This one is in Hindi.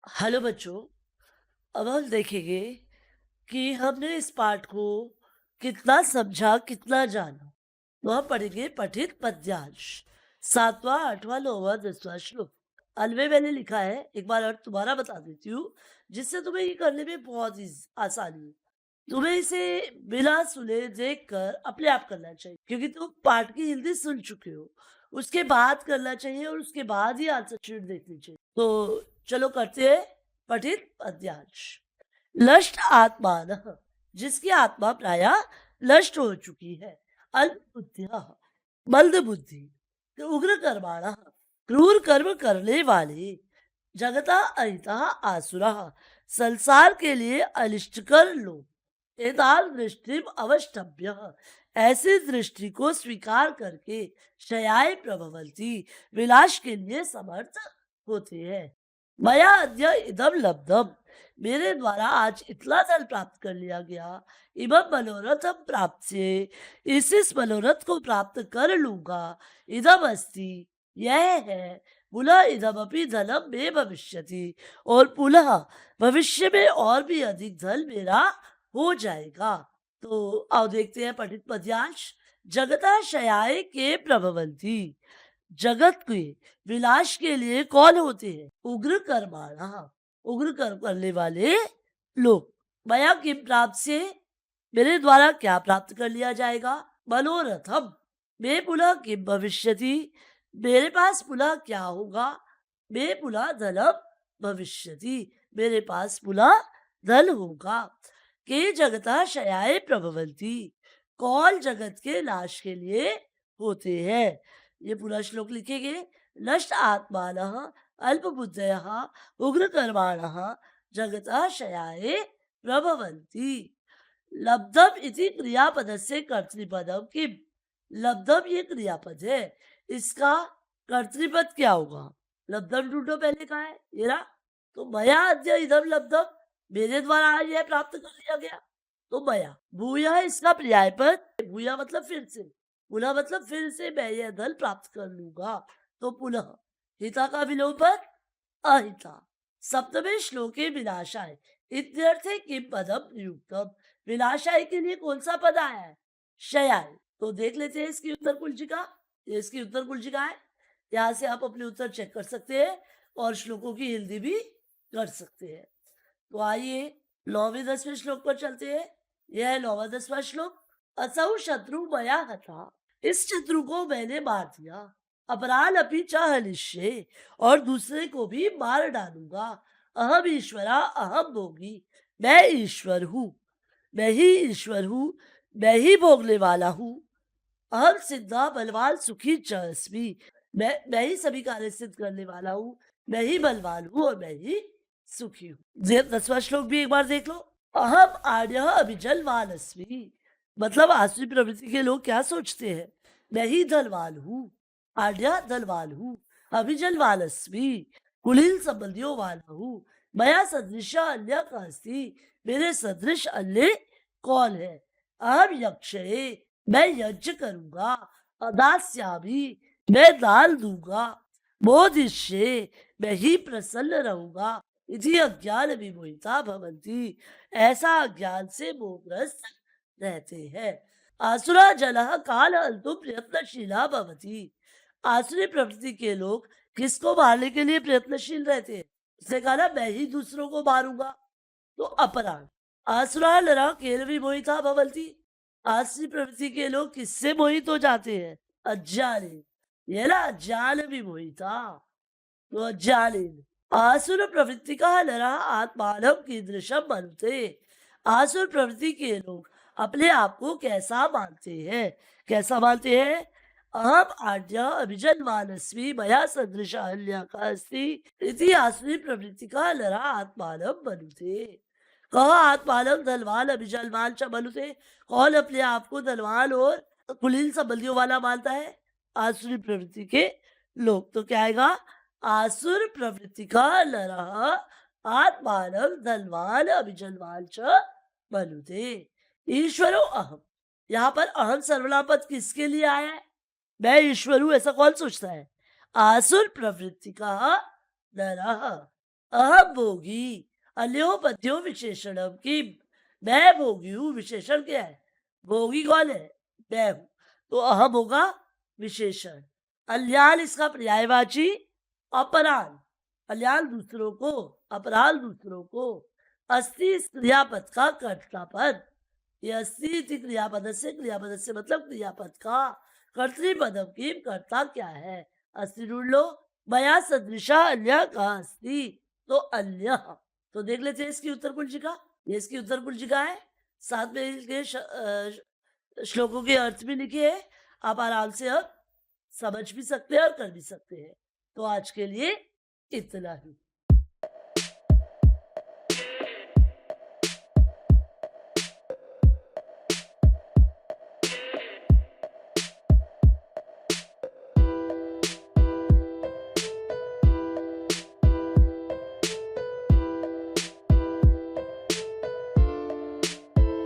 हेलो बच्चों। अब हम देखेंगे कि हमने इस पाठ को कितना समझा, कितना जाना। तो हम पढ़ेंगे पठित पद्यांश, सातवां, आठवां, नौवां, 10वां श्लोक। अलवे मैंने लिखा है, एक बार और दोबारा बता देती हूँ, जिससे तुम्हें ये करने में बहुत ही आसानी हो। तुम्हें इसे बिना सुने देख कर अपने आप करना चाहिए, क्योंकि तुम पाठ की हिंदी सुन चुके हो। उसके बाद करना चाहिए और उसके बाद ही आंसर शीट देखनी चाहिए। तो चलो करते हैं पठित पद्यांश। लष्ट आत्मान, जिसकी आत्मा प्राय नष्ट हो चुकी है। अल्प बुद्धिया, मंद बुद्धि, उग्र कर्माण, क्रूर कर्म करने वाले, जगता अहिता आसुरा, संसार के लिए अनिष्टकर लोग। एताल दृष्टि अवष्टभ्य, ऐसी दृष्टि को स्वीकार करके शयाय प्रभवंती, विलास के लिए समर्थ होते हैं। मया अद्य इदम लब्धम, मेरे द्वारा आज इतना धन प्राप्त कर लिया गया। इमम मनोरथम प्राप्त से, इस मनोरथ को प्राप्त कर लूंगा। इदम अस्ति, यह है। पुनः इदमपि धनम में भविष्यति, और पुनः भविष्य में और भी अधिक धन मेरा हो जाएगा। तो आओ देखते हैं पठित पद्यांश। जगता शयाय के प्रभवंती, जगत के विनाश के लिए कौन होते हैं? उग्र कर्माणा, उग्र कर्म करने वाले लोग। मया किम प्राप्त से, मेरे द्वारा क्या प्राप्त कर लिया जाएगा? मनोरथम, मैं पुनः किम भविष्यति, मेरे पास पुनः क्या होगा? मैं पुनः धनम भविष्यति, मेरे पास पुनः धन होगा। के जगता शयाय प्रभवंती, कौन जगत के नाश के लिए होते हैं? ये पूरा श्लोक लिखेंगे। नष्ट आत्मानः अल्पबुद्धयः उग्रकर्माणः जगतः शयाय प्रभवन्ति। लब्धम इति क्रियापदस्य कर्तृपदम किम, लब्धम ये क्रियापद है, इसका कर्तृपद क्या होगा? लब्धम ढूंढो, पहले कहा है ये रहा। तो मया अद्य इदम लब्धम, मेरे द्वारा आज यह प्राप्त कर लिया गया। तो मया, भूया इसका पर्याय पद, भूया मतलब फिर से, पुनः मतलब फिर से मैं यह धन प्राप्त कर लूंगा। तो पुनः, हिता का विलोम पद अहिता। सप्तमे श्लोके विनाशाय इत्यर्थे किम पदम प्रयुक्तम, विनाशाय के लिए कौन सा पद आया है? शयाय। तो देख लेते हैं इसकी उत्तर कुंजिका। ये इसकी उत्तर कुंजिका है। यहाँ से आप अपने उत्तर चेक कर सकते हैं और श्लोकों की हिंदी भी कर सकते हैं। तो आइए 9वें 10वें श्लोक पर चलते हैं। यह है 9वां 10वां श्लोक। असौ शत्रु मया हता, इस शत्रु को मैंने मार दिया। अपराध अपी च हनिष्ये, और दूसरे को भी मार डालूंगा। अहम ईश्वरा अहम भोगी, मैं ईश्वर हूँ, मैं ही ईश्वर हूँ, मैं ही भोगने वाला हूँ। अहम सिद्धा बलवान सुखी च अस्मि, मैं ही सभी कार्य सिद्ध करने वाला हूँ, मैं ही बलवान हूँ और मैं ही सुखी हूँ। 10वां श्लोक भी एक बार देख लो। अहम आर्य अभिजलवान अस्मि, मतलब आसुरी प्रवृत्ति के लोग क्या सोचते हैं? मैं ही धनवान हूँ, आर्य धनवान हूँ, अभिजलवान अस्मि, कुलीन संबंधियों वाला हूँ। मया सदृश अन्य का अस्ति, मेरे सदृश अन्य कौन है? अहम यक्षे, मैं यज्ञ करूंगा। अदास्यामी, मैं दान दूंगा। बोधिष्ये, मैं ही प्रसन्न रहूंगा। इति अज्ञान विमोहिता भवन्ति, ऐसा अज्ञान से मोहग्रस्त रहते हैं। आसुरा जलः काल अल्तु प्रयत्नशीला भवति, आसुरी प्रवृत्ति के लोग किसको मारने के लिए प्रयत्नशील रहते हैं? उसने कहा ना, मैं ही दूसरों को मारूंगा। तो अपराध, आसुरा नरा केन विमोहिता भवन्ति, आसुरी प्रवृत्ति के लोग किससे मोहित हो जाते हैं? अज्ञाने, ये ना अज्ञान विमोहिता, तो अज्ञाने। आसुर प्रवृत्ति का नरा आत्मानम कीदृशम मनते, आसुर प्रवृत्ति के लोग अपने आप को कैसा मानते हैं? कैसा मानते हैं? अहम आद्य अभिजन मानस्वी मया सदृश अन्य का अस्ति, इति आसुरी प्रवृत्ति का नरा आत्मानम मनुते। कह आत्मानम धनवान अभिजलवान च मनुते, कौन अपने आप को धनवान और कुलीन संबंधियों वाला मानता है? आसुरी प्रवृत्ति के लोग। तो क्या आएगा? आसुर प्रवृत्ति का नरः आत्मानं धनवान अभिजनवान च मनुते। ईश्वरो अहम, यहाँ पर अहम सर्वनाम पद किसके लिए आया है? मैं ईश्वर हूं, ऐसा कौन सोचता है? आसुर प्रवृत्ति का नरः, अहम भोगी, अल्यो पद्यो विशेषणम कि मैं भोगी हूँ, विशेषण क्या है? भोगी कौन है? मैं हूँ। तो अहम होगा विशेषण। अल्याल इसका पर्यायवाची अपराल। अल्याल दूसरों को, अपराल दूसरों को। अस्ति इस क्रियापद का कर्तापद। ये अस्ति इति क्रियापदस्य मतलब क्रियापद का कर्तृपदम किम कर्ता क्या है? अस्ति ढूंढ लो। मया सदृशा अन्य का अस्ति। तो अन्य। तो देख लेते हैं इसकी उत्तर कुंजिका। ये इसकी उत्तर कुंजिका है। साथ में इसके श्लोकों के अर्थ भी लिखे हैं। आप आराम से अब समझ भी सकते हैं और कर भी सकते हैं। तो आज के लिए इतना ही।